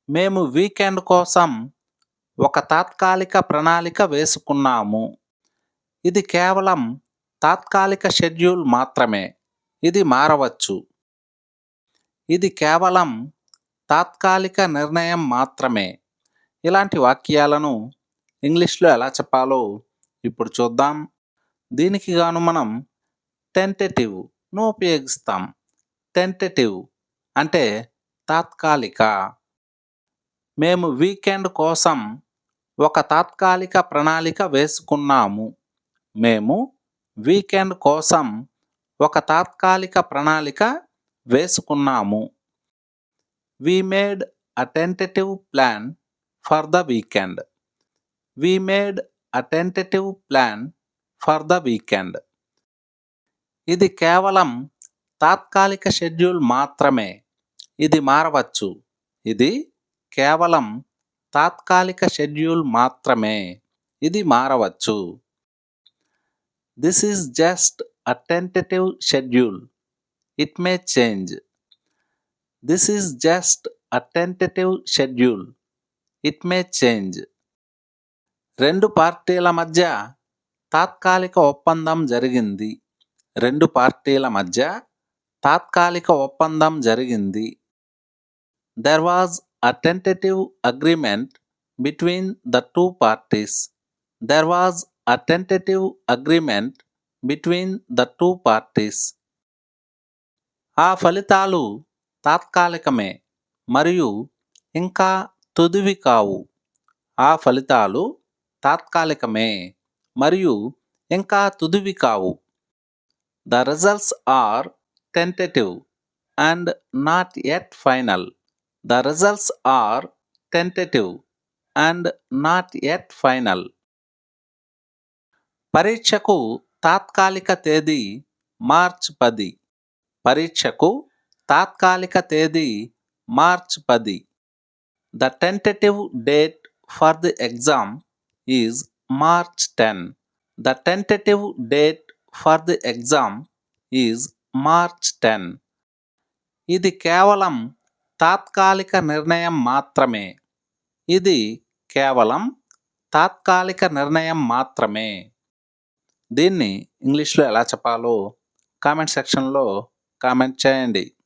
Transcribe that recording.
మేము వీకెండ్ కోసం ఒక తాత్కాలిక ప్రణాళిక వేసుకున్నాము. ఇది కేవలం తాత్కాలిక షెడ్యూల్ మాత్రమే. ఇది మారవచ్చు. ఇది కేవలం తాత్కాలిక నిర్ణయం మాత్రమే. ఇలాంటి వాక్యాలను ఇంగ్లీష్లో ఎలా చెప్పాలో ఇప్పుడు చూద్దాం. దీనికి గాను మనం టెంటేటివ్ను ఉపయోగిస్తాం. టెంటేటివ్ అంటే తాత్కాలిక. మేము వీకెండ్ కోసం ఒక తాత్కాలిక ప్రణాళిక వేసుకున్నాము. మేము వీకెండ్ కోసం ఒక తాత్కాలిక ప్రణాళిక వేసుకున్నాము. We made a tentative plan for the weekend. We made a tentative plan for the weekend. ఇది కేవలం తాత్కాలిక షెడ్యూల్ మాత్రమే. ఇది మారవచ్చు. ఇది కేవలం తాత్కాలిక షెడ్యూల్ మాత్రమే. ఇది మారవచ్చు. This is just a tentative schedule. It may change. This is just a tentative schedule. It may change. రెండు పార్టీల మధ్య తాత్కాలిక ఒప్పందం జరిగింది. రెండు పార్టీల మధ్య తాత్కాలిక ఒప్పందం జరిగింది. There was a tentative agreement between the two parties. There was a tentative agreement between the two parties. ఆ ఫలితాలు తాత్కాలికమే మరియు ఇంకా తుదివి కావు. ఆ ఫలితాలు తాత్కాలికమే మరియు ఇంకా తుదివి కావు. The results are tentative and not yet final. The results are tentative and not yet final. పరీక్షకు తాత్కాలిక తేదీ మార్చ్ 10. పరీక్షకు తాత్కాలిక తేదీ March 10. The tentative date for the exam is March 10. The tentative date for the exam is March 10. ఇది కేవలం తాత్కాలిక నిర్ణయం మాత్రమే. ఇది కేవలం తాత్కాలిక నిర్ణయం మాత్రమే. దీన్ని ఇంగ్లీష్లో ఎలా చెప్పాలో కామెంట్ సెక్షన్లో కామెంట్ చేయండి.